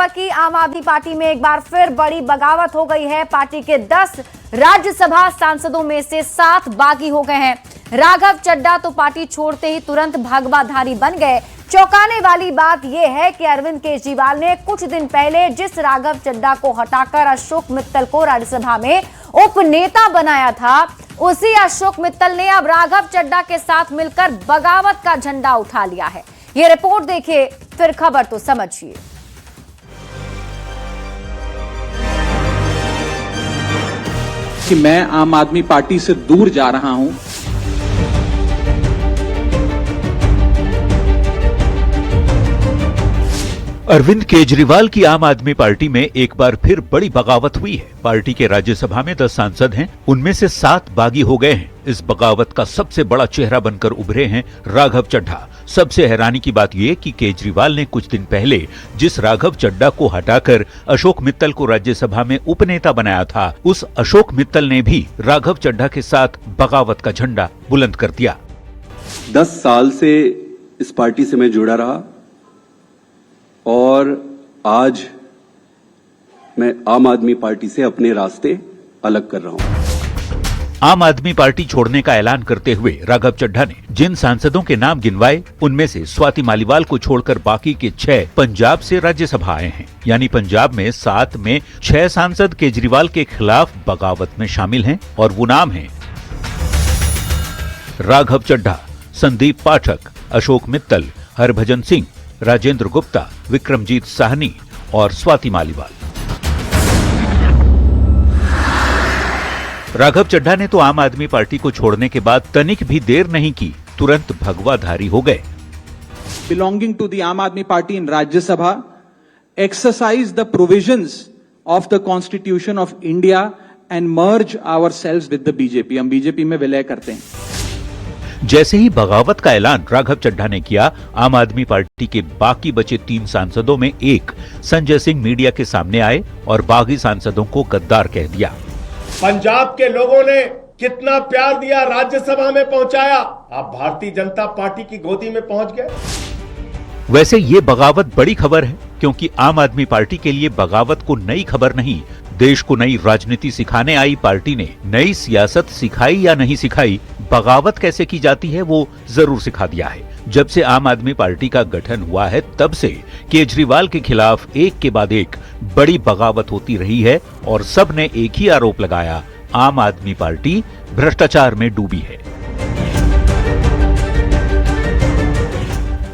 हुआ कि आम आदमी पार्टी में एक बार फिर बड़ी बगावत हो गई है। पार्टी के 10 राज्यसभा सांसदों में से 7 बागी हो गए हैं। राघव चड्ढा तो पार्टी छोड़ते ही तुरंत भगवाधारी बन गए। चौंकाने वाली बात यह है कि अरविंद केजरीवाल ने कुछ दिन पहले जिस राघव चड्ढा को हटाकर अशोक मित्तल को राज्यसभा में उपनेता बनाया था, उसी अशोक मित्तल ने अब राघव चड्ढा के साथ मिलकर बगावत का झंडा उठा लिया है। ये रिपोर्ट देखिए, फिर खबर तो समझिए। कि मैं आम आदमी पार्टी से दूर जा रहा हूं। अरविंद केजरीवाल की आम आदमी पार्टी में एक बार फिर बड़ी बगावत हुई है। पार्टी के राज्यसभा में 10 सांसद हैं, उनमें से 7 बागी हो गए हैं। इस बगावत का सबसे बड़ा चेहरा बनकर उभरे हैं राघव चड्ढा। सबसे हैरानी की बात यह कि केजरीवाल ने कुछ दिन पहले जिस राघव चड्ढा को हटाकर अशोक मित्तल को राज्यसभा में उपनेता बनाया था, उस अशोक मित्तल ने भी राघव चड्ढा के साथ बगावत का झंडा बुलंद कर दिया। 10 साल से इस पार्टी से मैं जुड़ा रहा और आज मैं आम आदमी पार्टी से अपने रास्ते अलग कर रहा हूं। आम आदमी पार्टी छोड़ने का ऐलान करते हुए राघव चड्ढा ने जिन सांसदों के नाम गिनवाए, उनमें से स्वाति मालीवाल को छोड़कर बाकी के 6 पंजाब से राज्यसभा आए हैं। यानी पंजाब में 7 में 6 सांसद केजरीवाल के खिलाफ बगावत में शामिल हैं और वो नाम है राघव चड्ढा, संदीप पाठक, अशोक मित्तल, हरभजन सिंह, राजेंद्र गुप्ता, विक्रमजीत साहनी और स्वाति मालीवाल। राघव चड्ढा ने तो आम आदमी पार्टी को छोड़ने के बाद तनिक भी देर नहीं की, तुरंत भगवाधारी हो गए। बिलोंगिंग टू द आम आदमी party in Rajya Sabha, exercise the provisions of the constitution of India and merge ourselves with the BJP. हम बीजेपी में विलय करते हैं। जैसे ही बगावत का ऐलान राघव चड्ढा ने किया, आम आदमी पार्टी के बाकी बचे 3 सांसदों में एक संजय सिंह मीडिया के सामने आए और बागी सांसदों को गद्दार कह दिया। पंजाब के लोगों ने कितना प्यार दिया, राज्यसभा में पहुंचाया, आप भारतीय जनता पार्टी की गोदी में पहुंच गए। वैसे ये बगावत बड़ी खबर है, क्योंकि आम आदमी पार्टी के लिए बगावत को नई खबर नहीं, देश को नई राजनीति सिखाने आई पार्टी ने नई सियासत सिखाई या नहीं सिखाई, बगावत कैसे की जाती है वो जरूर सिखा दिया है। जब से आम आदमी पार्टी का गठन हुआ है, तब से केजरीवाल के खिलाफ एक के बाद एक बड़ी बगावत होती रही है और सब ने एक ही आरोप लगाया, आम आदमी पार्टी भ्रष्टाचार में डूबी है।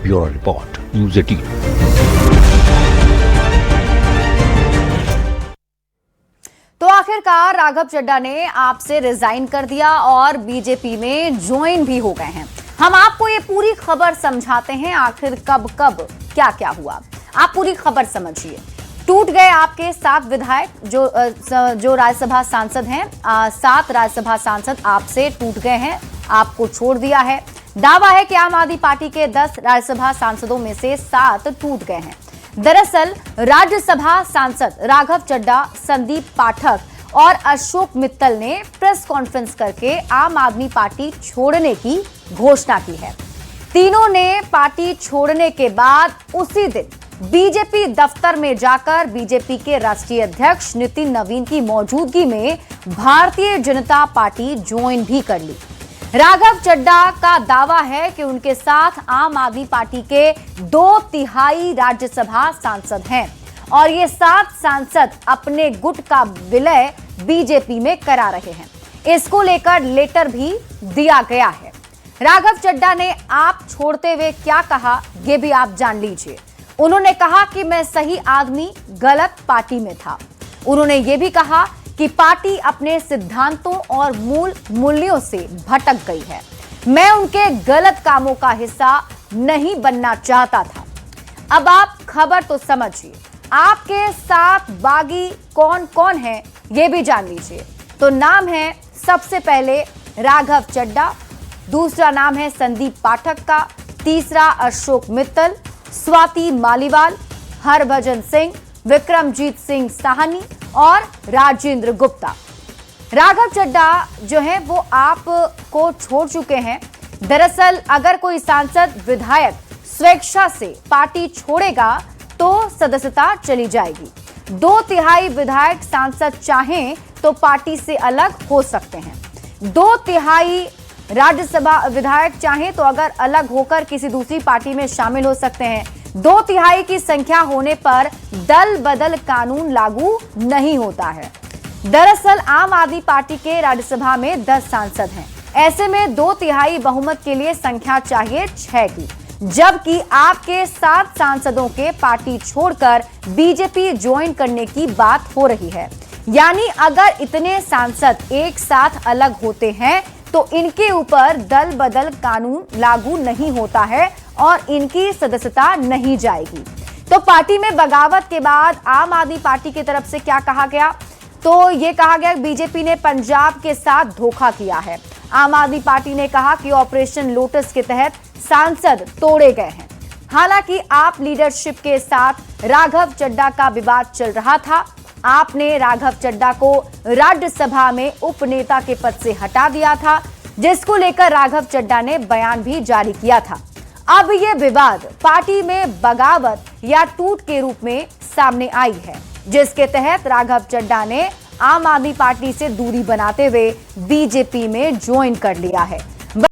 Bureau report, news 18। तो आखिरकार राघव चड्ढा ने आपसे रिजाइन कर दिया और बीजेपी में ज्वाइन भी हो गए हैं। हम आपको ये पूरी खबर समझाते हैं, आखिर कब कब क्या क्या हुआ। आप पूरी खबर समझिए। टूट गए आपके 7 विधायक जो राज्यसभा सांसद हैं। 7 राज्यसभा सांसद आपसे टूट गए हैं, आपको छोड़ दिया है। दावा है कि आम आदमी पार्टी के 10 राज्यसभा सांसदों में से 7 टूट गए हैं। दरअसल राज्यसभा सांसद राघव चड्ढा, संदीप पाठक और अशोक मित्तल ने प्रेस कॉन्फ्रेंस करके आम आदमी पार्टी छोड़ने की घोषणा की है। तीनों ने पार्टी छोड़ने के बाद उसी दिन बीजेपी दफ्तर में जाकर बीजेपी के राष्ट्रीय अध्यक्ष नितिन नवीन की मौजूदगी में भारतीय जनता पार्टी ज्वाइन भी कर ली। राघव चड्ढा का दावा है कि उनके साथ आम आदमी पार्टी के 2/3 राज्यसभा सांसद हैं और ये 7 सांसद अपने गुट का विलय बीजेपी में करा रहे हैं। इसको लेकर लेटर भी दिया गया है। राघव चड्ढा ने आप छोड़ते हुए क्या कहा, ये भी आप जान लीजिए। उन्होंने कहा कि मैं सही आदमी गलत पार्टी में था। उन्होंने ये भी कहा कि पार्टी अपने सिद्धांतों और मूल मूल्यों से भटक गई है। मैं उनके गलत कामों का हिस्सा नहीं बनना चाहता था। अब आप खबर तो समझिए। आपके 7 बागी कौन कौन हैं, ये भी जान लीजिए। तो नाम है सबसे पहले राघव चड्ढा, दूसरा नाम है संदीप पाठक का, तीसरा अशोक मित्तल, स्वाति मालीवाल, हरभजन सिंह, विक्रमजीत सिंह साहनी और राजेंद्र गुप्ता। राघव चड्ढा जो है वो आपको छोड़ चुके हैं। दरअसल अगर कोई सांसद विधायक स्वेच्छा से पार्टी छोड़ेगा तो सदस्यता चली जाएगी। 2/3 विधायक सांसद चाहें तो पार्टी से अलग हो सकते हैं। 2/3 राज्यसभा विधायक चाहें तो अगर अलग होकर किसी दूसरी पार्टी में शामिल हो सकते हैं। 2/3 की संख्या होने पर दल बदल कानून लागू नहीं होता है। दरअसल आम आदमी पार्टी के राज्यसभा में 10 सांसद हैं। ऐसे में 2/3 बहुमत के लिए संख्या चाहिए 6 की, जबकि आपके 7 सांसदों के पार्टी छोड़कर बीजेपी ज्वाइन करने की बात हो रही है। यानी अगर इतने सांसद एक साथ अलग होते हैं तो इनके ऊपर दल बदल कानून लागू नहीं होता है और इनकी सदस्यता नहीं जाएगी। तो पार्टी में बगावत के बाद आम आदमी पार्टी की तरफ से क्या कहा गया? तो ये कहा गया बीजेपी ने पंजाब के साथ धोखा किया है। आम आदमी पार्टी ने कहा कि ऑपरेशन लोटस के तहत सांसद तोड़े गए हैं। हालांकि आप लीडरशिप के साथ राघव चड्ढा का विवाद चल रहा था। आपने राघव चड्ढा को राज्यसभा में उपनेता के पद से हटा दिया था, जिसको लेकर राघव चड्ढा ने बयान भी जारी किया था। अब यह विवाद पार्टी में बगावत या टूट के रूप में सामने आई है, जिसके तहत राघव चड्ढा ने आम आदमी पार्टी से दूरी बनाते हुए बीजेपी में ज्वाइन कर लिया है।